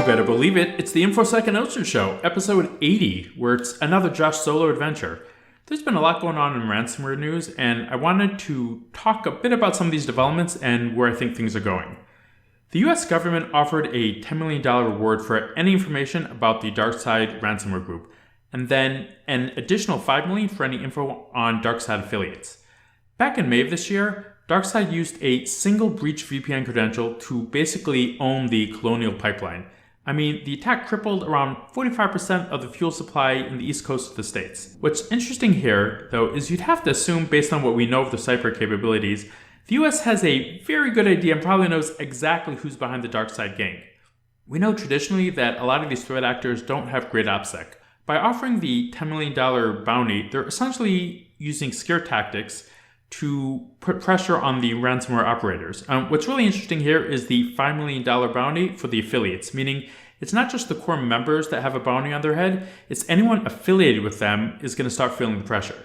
better believe it, it's the InfoSec and OSINT show, episode 80, where it's another Josh solo adventure. There's been a lot going on in ransomware news, and I wanted to talk a bit about some of these developments and where I think things are going. The US government offered a $10 million reward for any information about the Darkside ransomware group, and then an additional $5 million for any info on Darkside affiliates. Back in May of this year, Darkside used a single breach VPN credential to basically own the Colonial pipeline. I mean, the attack crippled around 45% of the fuel supply in the east coast of the States. What's interesting here, though, is you'd have to assume, based on what we know of the cyber capabilities, the US has a very good idea and probably knows exactly who's behind the Darkside gang. We know traditionally that a lot of these threat actors don't have great OPSEC. By offering the $10 million bounty, they're essentially using scare tactics to put pressure on the ransomware operators. What's really interesting here is the $5 million bounty for the affiliates, meaning it's not just the core members that have a bounty on their head, it's anyone affiliated with them is going to start feeling the pressure.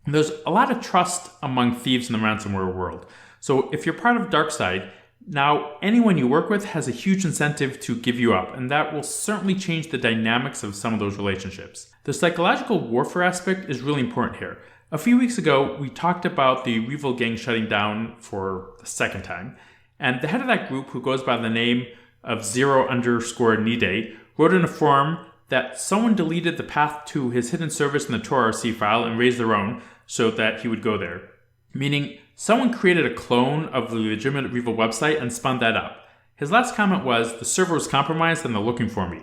And there's a lot of trust among thieves in the ransomware world. So if you're part of Darkside, now anyone you work with has a huge incentive to give you up, and that will certainly change the dynamics of some of those relationships. The psychological warfare aspect is really important here. A few weeks ago, we talked about the REvil gang shutting down for the second time, and the head of that group, who goes by the name of _Nide, wrote in a forum that someone deleted the path to his hidden service in the TorRC file and raised their own so that he would go there. Meaning, someone created a clone of the legitimate REvil website and spun that up. His last comment was, "The server was compromised and they're looking for me."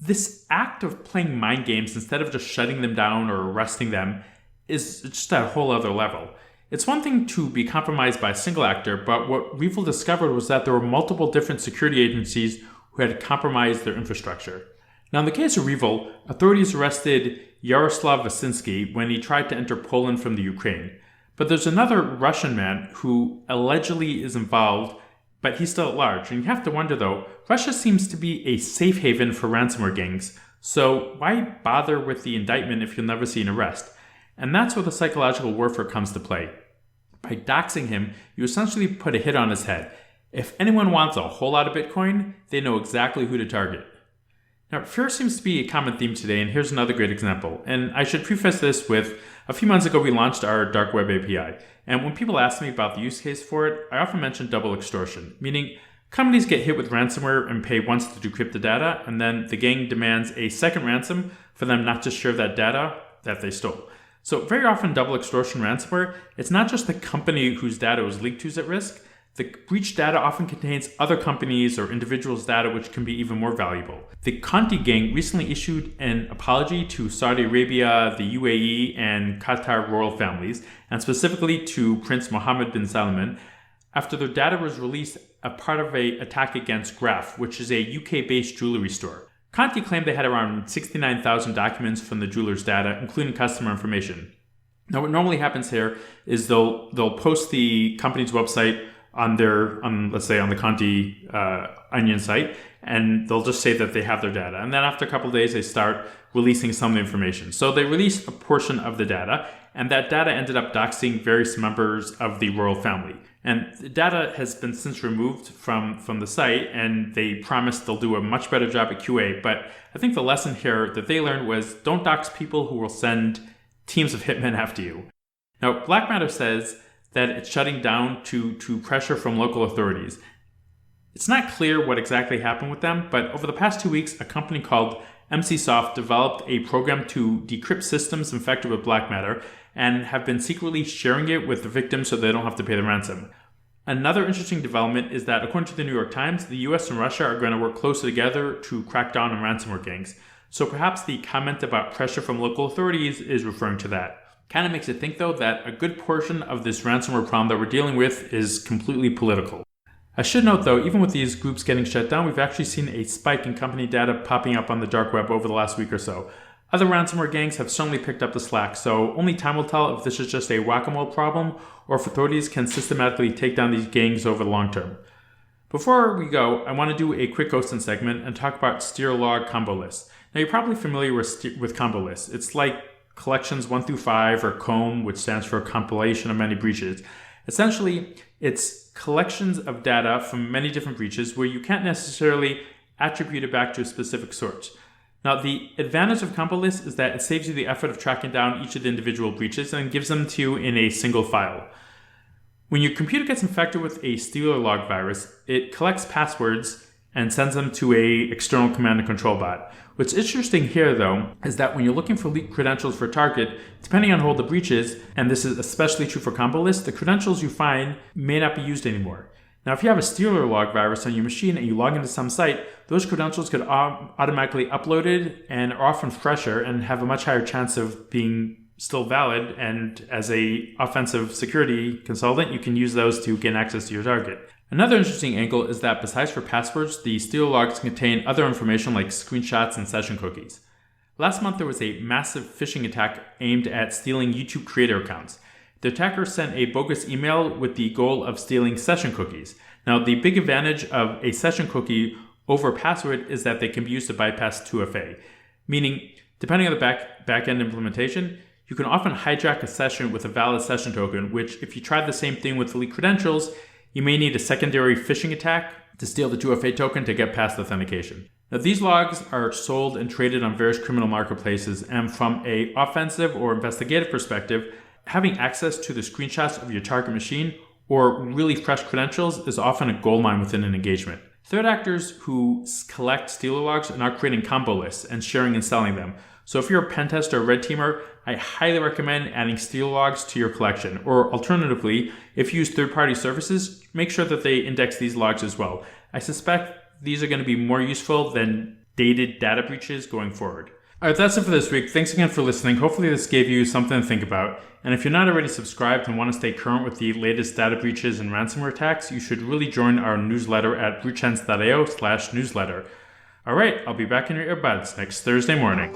This act of playing mind games instead of just shutting them down or arresting them is just at a whole other level. It's one thing to be compromised by a single actor, but what REvil discovered was that there were multiple different security agencies who had compromised their infrastructure. Now, in the case of REvil, authorities arrested Yaroslav Vasinski when he tried to enter Poland from the Ukraine. But there's another Russian man who allegedly is involved, but he's still at large. And you have to wonder, though, Russia seems to be a safe haven for ransomware gangs, so why bother with the indictment if you'll never see an arrest? And that's where the psychological warfare comes to play. By doxing him, you essentially put a hit on his head. If anyone wants a whole lot of Bitcoin, they know exactly who to target. Now, fear seems to be a common theme today, and here's another great example. And I should preface this with, a few months ago we launched our dark web API. And when people ask me about the use case for it, I often mention double extortion, meaning companies get hit with ransomware and pay once to decrypt the data, and then the gang demands a second ransom for them not to share that data that they stole. So very often double extortion ransomware, it's not just the company whose data was leaked who's at risk. The breached data often contains other companies or individuals' data, which can be even more valuable. The Conti gang recently issued an apology to Saudi Arabia, the UAE, and Qatar royal families, and specifically to Prince Mohammed bin Salman, after their data was released as part of an attack against Graph, which is a UK-based jewelry store. Conti claimed they had around 69,000 documents from the jeweler's data, including customer information. Now, what normally happens here is they'll post the company's website on let's say on the Conti Onion site, and they'll just say that they have their data. And then after a couple of days, they start releasing some of the information. So they released a portion of the data, and that data ended up doxing various members of the royal family. And the data has been since removed from the site, and they promised they'll do a much better job at QA. But I think the lesson here that they learned was don't dox people who will send teams of hitmen after you. Now, Blackmatter says that it's shutting down to pressure from local authorities. It's not clear what exactly happened with them, but over the past 2 weeks, a company called MCSoft developed a program to decrypt systems infected with Blackmatter and have been secretly sharing it with the victims so they don't have to pay the ransom. Another interesting development is that, according to the New York Times, the US and Russia are going to work closely together to crack down on ransomware gangs. So perhaps the comment about pressure from local authorities is referring to that. Kind of makes it think, though, that a good portion of this ransomware problem that we're dealing with is completely political. I should note, though, even with these groups getting shut down, we've actually seen a spike in company data popping up on the dark web over the last week or so. Other ransomware gangs have certainly picked up the slack, so only time will tell if this is just a whack-a-mole problem or if authorities can systematically take down these gangs over the long term. Before we go, I want to do a quick OSINT segment and talk about steer log combo lists. Now, you're probably familiar with combo lists. It's like collections 1 through 5, or COMB, which stands for compilation of many breaches. Essentially, it's collections of data from many different breaches where you can't necessarily attributed back to a specific source. Now, the advantage of combo lists is that it saves you the effort of tracking down each of the individual breaches and gives them to you in a single file. When your computer gets infected with a Stealer log virus, it collects passwords and sends them to an external command and control bot. What's interesting here, though, is that when you're looking for leaked credentials for a target, depending on how old the breach is, and this is especially true for combo lists, the credentials you find may not be used anymore. Now, if you have a Stealer log virus on your machine and you log into some site, those credentials get automatically uploaded and are often fresher and have a much higher chance of being still valid. And as a offensive security consultant, you can use those to gain access to your target. Another interesting angle is that besides for passwords, the Stealer logs contain other information like screenshots and session cookies. Last month, there was a massive phishing attack aimed at stealing YouTube creator accounts. The attacker sent a bogus email with the goal of stealing session cookies. Now, the big advantage of a session cookie over a password is that they can be used to bypass 2FA, meaning, depending on the back-end implementation, you can often hijack a session with a valid session token, which, if you tried the same thing with leaked credentials, you may need a secondary phishing attack to steal the 2FA token to get past authentication. Now, these logs are sold and traded on various criminal marketplaces, and from an offensive or investigative perspective, having access to the screenshots of your target machine or really fresh credentials is often a goldmine within an engagement. Threat actors who collect Stealer logs are now creating combo lists and sharing and selling them. So if you're a pen tester or red teamer, I highly recommend adding Stealer logs to your collection. Or alternatively, if you use third-party services, make sure that they index these logs as well. I suspect these are going to be more useful than dated data breaches going forward. All right, that's it for this week. Thanks again for listening. Hopefully this gave you something to think about. And if you're not already subscribed and want to stay current with the latest data breaches and ransomware attacks, you should really join our newsletter at breachsense.io/newsletter. All right, I'll be back in your earbuds next Thursday morning.